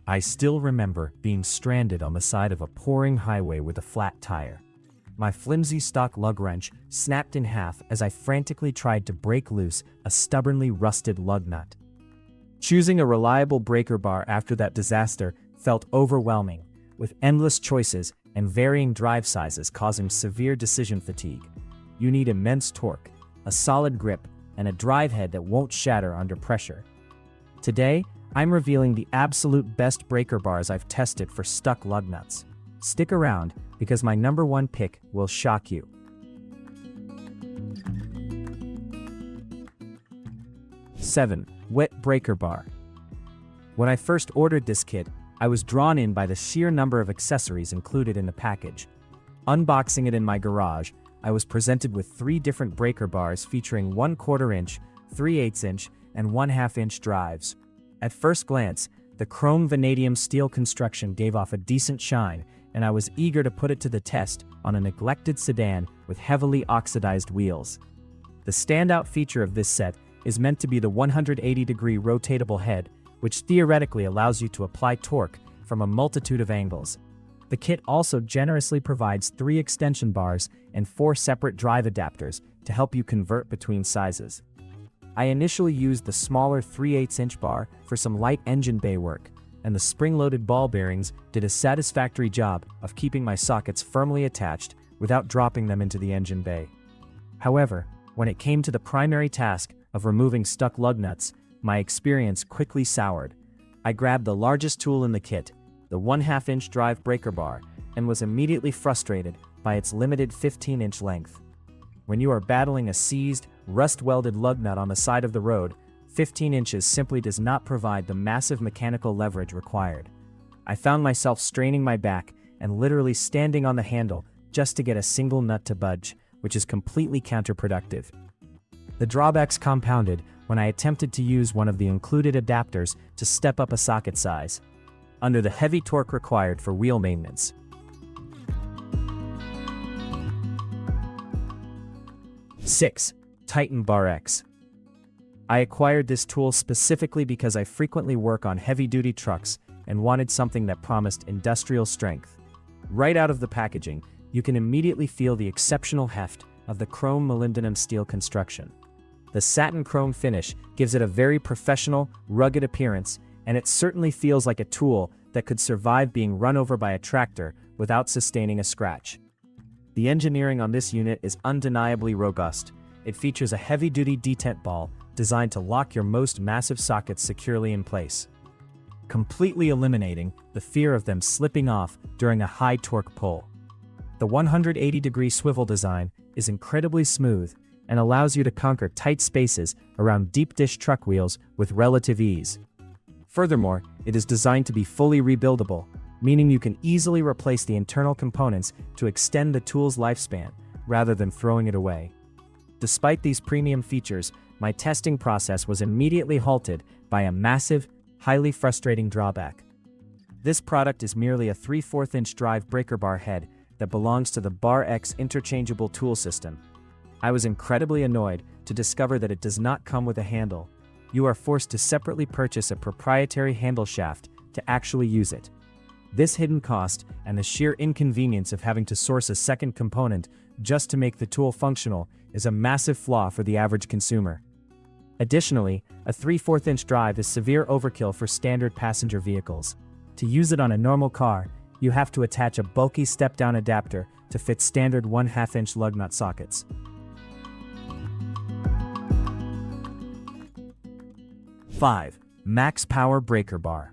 I still remember being stranded on the side of a pouring highway with a flat tire. My flimsy stock lug wrench snapped in half as I frantically tried to break loose a stubbornly rusted lug nut. Choosing a reliable breaker bar after that disaster felt overwhelming, with endless choices and varying drive sizes causing severe decision fatigue. You need immense torque, a solid grip, and a drive head that won't shatter under pressure. Today, I'm revealing the absolute best breaker bars I've tested for stuck lug nuts. Stick around, because my number one pick will shock you. Seven, WETT Breaker Bar. When I first ordered this kit, I was drawn in by the sheer number of accessories included in the package. Unboxing it in my garage, I was presented with 3 different breaker bars featuring 1/4 inch, 3/8 inch, and 1/2 inch drives. At first glance, the chrome vanadium steel construction gave off a decent shine, and I was eager to put it to the test on a neglected sedan with heavily oxidized wheels. The standout feature of this set is meant to be the 180-degree rotatable head, which theoretically allows you to apply torque from a multitude of angles. The kit also generously provides 3 extension bars and 4 separate drive adapters to help you convert between sizes. I initially used the smaller 3/8 inch bar for some light engine bay work, and the spring-loaded ball bearings did a satisfactory job of keeping my sockets firmly attached without dropping them into the engine bay. However, when it came to the primary task of removing stuck lug nuts, my experience quickly soured. I grabbed the largest tool in the kit, the 1/2 inch drive breaker bar, and was immediately frustrated by its limited 15-inch length. When you are battling a seized, rust-welded lug nut on the side of the road, 15 inches simply does not provide the massive mechanical leverage required. I found myself straining my back and literally standing on the handle just to get a single nut to budge, which is completely counterproductive. The drawbacks compounded when I attempted to use one of the included adapters to step up a socket size, under the heavy torque required for wheel maintenance. 6. Titan Bar X. I acquired this tool specifically because I frequently work on heavy-duty trucks and wanted something that promised industrial strength. Right out of the packaging, you can immediately feel the exceptional heft of the chrome molybdenum steel construction. The satin chrome finish gives it a very professional, rugged appearance, and it certainly feels like a tool that could survive being run over by a tractor without sustaining a scratch. The engineering on this unit is undeniably robust. It features a heavy-duty detent ball designed to lock your most massive sockets securely in place, completely eliminating the fear of them slipping off during a high-torque pull. The 180-degree swivel design is incredibly smooth and allows you to conquer tight spaces around deep-dish truck wheels with relative ease. Furthermore, it is designed to be fully rebuildable, meaning you can easily replace the internal components to extend the tool's lifespan, rather than throwing it away. Despite these premium features, my testing process was immediately halted by a massive, highly frustrating drawback. This product is merely a 3/4 inch drive breaker bar head that belongs to the Bar X interchangeable tool system. I was incredibly annoyed to discover that it does not come with a handle. You are forced to separately purchase a proprietary handle shaft to actually use it. This hidden cost and the sheer inconvenience of having to source a second component just to make the tool functional is a massive flaw for the average consumer. Additionally, a 3/4 inch drive is severe overkill for standard passenger vehicles. To use it on a normal car, you have to attach a bulky step-down adapter to fit standard 1/2 inch lug nut sockets. 5. MAXPOWER Breaker Bar.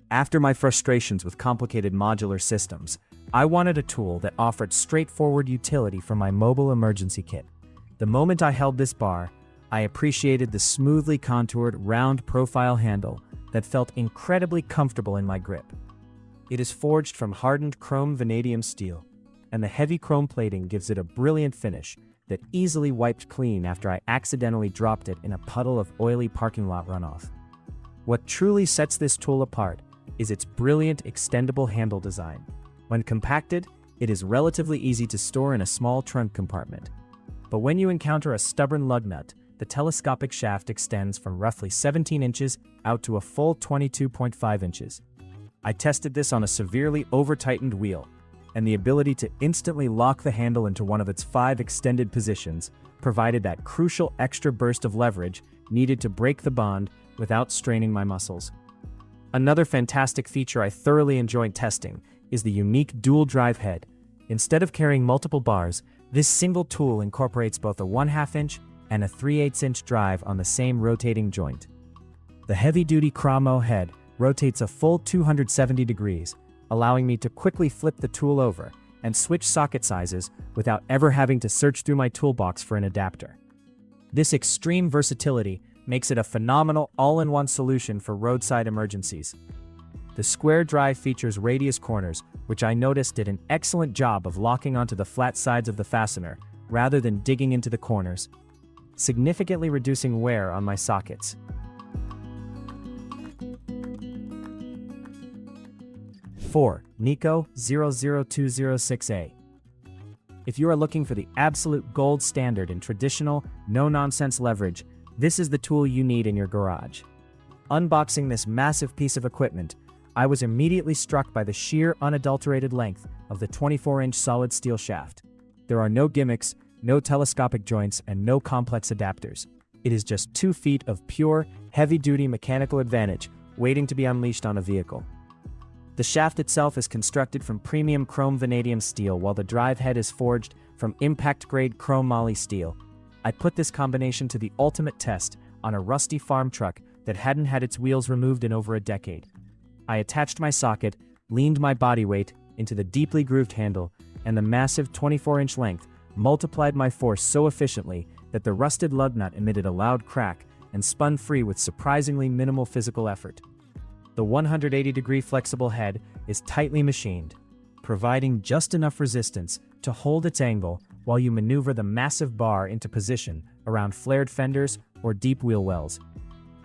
After my frustrations with complicated modular systems, I wanted a tool that offered straightforward utility for my mobile emergency kit. The moment I held this bar, I appreciated the smoothly contoured, round profile handle that felt incredibly comfortable in my grip. It is forged from hardened chrome vanadium steel, and the heavy chrome plating gives it a brilliant finish that easily wiped clean after I accidentally dropped it in a puddle of oily parking lot runoff. What truly sets this tool apart is its brilliant extendable handle design. When compacted, it is relatively easy to store in a small trunk compartment. But when you encounter a stubborn lug nut the telescopic shaft extends from roughly 17 inches out to a full 22.5 inches. I tested this on a severely over-tightened wheel, and the ability to instantly lock the handle into one of its 5 extended positions provided that crucial extra burst of leverage needed to break the bond without straining my muscles. Another fantastic feature I thoroughly enjoyed testing is the unique dual drive head. Instead of carrying multiple bars, this single tool incorporates both a 1/2 inch and a 3/8 inch drive on the same rotating joint. The heavy-duty Chromo head rotates a full 270 degrees, allowing me to quickly flip the tool over and switch socket sizes without ever having to search through my toolbox for an adapter. This extreme versatility makes it a phenomenal all-in-one solution for roadside emergencies. The square drive features radius corners, which I noticed did an excellent job of locking onto the flat sides of the fastener rather than digging into the corners, significantly reducing wear on my sockets. 4. NEIKO 00206A. If you are looking for the absolute gold standard in traditional, no-nonsense leverage, this is the tool you need in your garage. Unboxing this massive piece of equipment, I was immediately struck by the sheer, unadulterated length of the 24-inch solid steel shaft. There are no gimmicks, no telescopic joints, and no complex adapters. It is just 2 feet of pure, heavy-duty mechanical advantage waiting to be unleashed on a vehicle. The shaft itself is constructed from premium chrome vanadium steel, while the drive head is forged from impact-grade chrome moly steel. I put this combination to the ultimate test on a rusty farm truck that hadn't had its wheels removed in over a decade. I attached my socket, leaned my body weight into the deeply grooved handle, and the massive 24-inch length multiplied my force so efficiently that the rusted lug nut emitted a loud crack and spun free with surprisingly minimal physical effort. The 180-degree flexible head is tightly machined, providing just enough resistance to hold its angle while you maneuver the massive bar into position around flared fenders or deep wheel wells.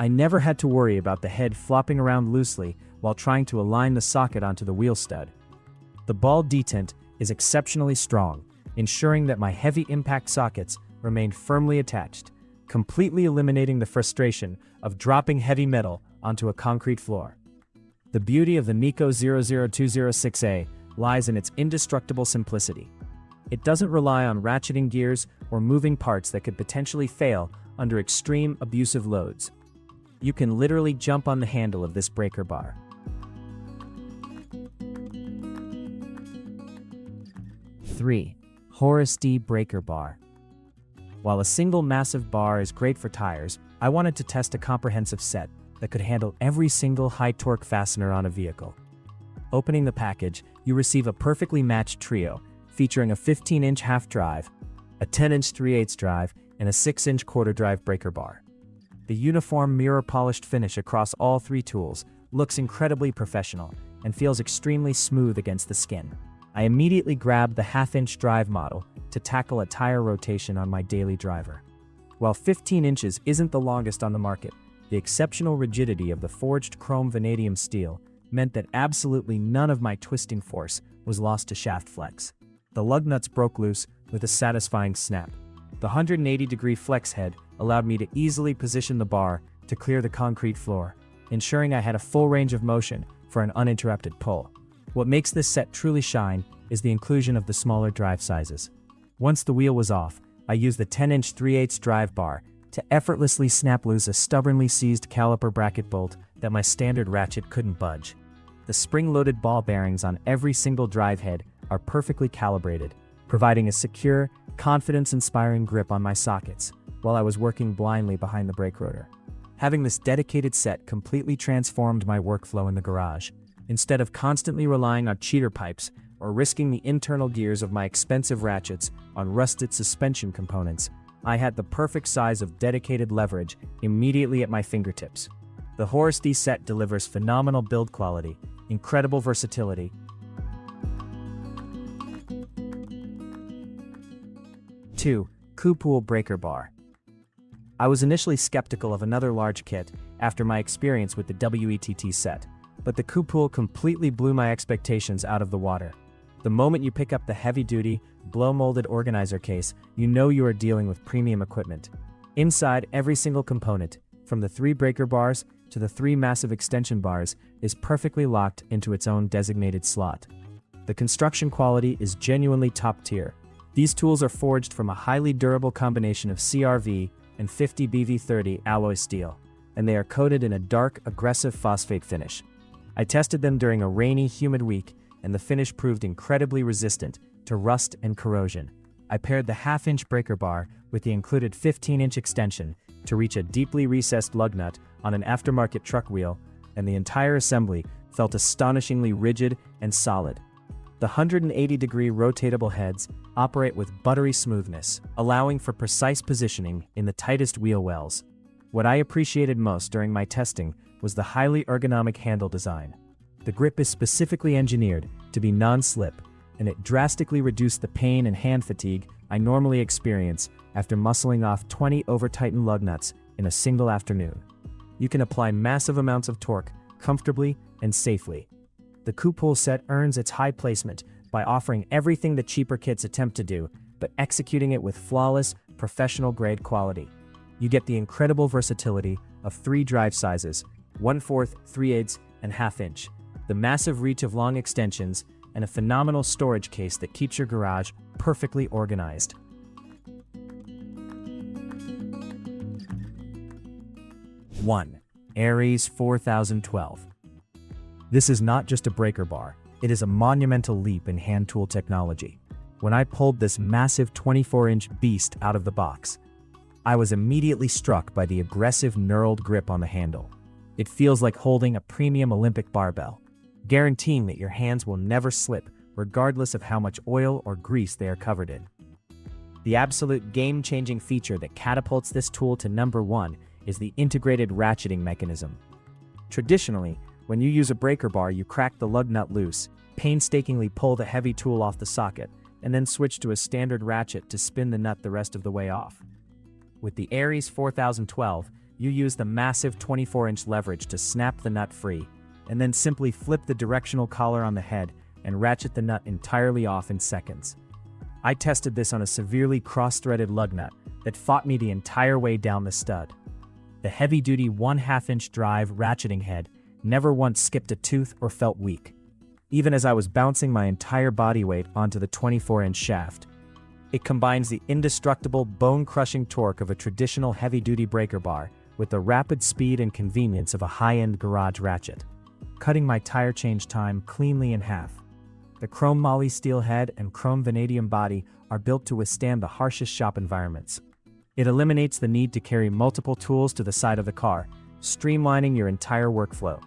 I never had to worry about the head flopping around loosely while trying to align the socket onto the wheel stud. The ball detent is exceptionally strong, ensuring that my heavy impact sockets remain firmly attached, completely eliminating the frustration of dropping heavy metal onto a concrete floor. The beauty of the NEIKO 00206A lies in its indestructible simplicity. It doesn't rely on ratcheting gears or moving parts that could potentially fail under extreme abusive loads. You can literally jump on the handle of this breaker bar. 3. HORUSDY Breaker Bar. While a single massive bar is great for tires, I wanted to test a comprehensive set that could handle every single high-torque fastener on a vehicle. Opening the package, you receive a perfectly matched trio featuring a 15-inch half drive, a 10-inch 3/8 drive, and a 6-inch quarter drive breaker bar. The uniform mirror-polished finish across all 3 tools looks incredibly professional and feels extremely smooth against the skin. I immediately grabbed the 1/2-inch drive model to tackle a tire rotation on my daily driver. While 15 inches isn't the longest on the market, the exceptional rigidity of the forged chrome vanadium steel meant that absolutely none of my twisting force was lost to shaft flex. The lug nuts broke loose with a satisfying snap. The 180-degree flex head allowed me to easily position the bar to clear the concrete floor, ensuring I had a full range of motion for an uninterrupted pull. What makes this set truly shine is the inclusion of the smaller drive sizes. Once the wheel was off, I used the 10-inch 3/8 drive bar to effortlessly snap loose a stubbornly seized caliper bracket bolt that my standard ratchet couldn't budge. The spring-loaded ball bearings on every single drive head are perfectly calibrated, providing a secure, confidence-inspiring grip on my sockets while I was working blindly behind the brake rotor. Having this dedicated set completely transformed my workflow in the garage. Instead of constantly relying on cheater pipes or risking the internal gears of my expensive ratchets on rusted suspension components, I had the perfect size of dedicated leverage immediately at my fingertips. The HORUSDY set delivers phenomenal build quality, incredible versatility, 2. KOOPOOL Breaker Bar. I was initially skeptical of another large kit after my experience with the WETT set, but the KOOPOOL completely blew my expectations out of the water. The moment you pick up the heavy-duty, blow-molded organizer case, you know you are dealing with premium equipment. Inside, every single component, from the 3 breaker bars to the 3 massive extension bars, is perfectly locked into its own designated slot. The construction quality is genuinely top tier. These tools are forged from a highly durable combination of CRV and 50BV30 alloy steel, and they are coated in a dark, aggressive phosphate finish. I tested them during a rainy, humid week, and the finish proved incredibly resistant to rust and corrosion. I paired the 1/2-inch breaker bar with the included 15-inch extension to reach a deeply recessed lug nut on an aftermarket truck wheel, and the entire assembly felt astonishingly rigid and solid. The 180-degree rotatable heads operate with buttery smoothness, allowing for precise positioning in the tightest wheel wells. What I appreciated most during my testing was the highly ergonomic handle design. The grip is specifically engineered to be non-slip, and it drastically reduced the pain and hand fatigue I normally experience after muscling off 20 over-tightened lug nuts in a single afternoon. You can apply massive amounts of torque comfortably and safely. The KOOPOOL set earns its high placement by offering everything the cheaper kits attempt to do, but executing it with flawless, professional-grade quality. You get the incredible versatility of 3 drive sizes, 1/4, 3/8, and 1/2-inch, the massive reach of long extensions, and a phenomenal storage case that keeps your garage perfectly organized. 1. Aries 4012. This is not just a breaker bar, it is a monumental leap in hand tool technology. When I pulled this massive 24-inch beast out of the box, I was immediately struck by the aggressive knurled grip on the handle. It feels like holding a premium Olympic barbell, guaranteeing that your hands will never slip regardless of how much oil or grease they are covered in. The absolute game-changing feature that catapults this tool to number 1 is the integrated ratcheting mechanism. Traditionally, when you use a breaker bar, you crack the lug nut loose, painstakingly pull the heavy tool off the socket, and then switch to a standard ratchet to spin the nut the rest of the way off. With the Aries 4012, you use the massive 24-inch leverage to snap the nut free, and then simply flip the directional collar on the head and ratchet the nut entirely off in seconds. I tested this on a severely cross-threaded lug nut that fought me the entire way down the stud. The heavy-duty 1/2-inch drive ratcheting head never once skipped a tooth or felt weak, even as I was bouncing my entire body weight onto the 24-inch shaft. It combines the indestructible, bone-crushing torque of a traditional heavy-duty breaker bar with the rapid speed and convenience of a high-end garage ratchet, cutting my tire change time cleanly in half. The chrome moly steel head and chrome vanadium body are built to withstand the harshest shop environments. It eliminates the need to carry multiple tools to the side of the car, streamlining your entire workflow.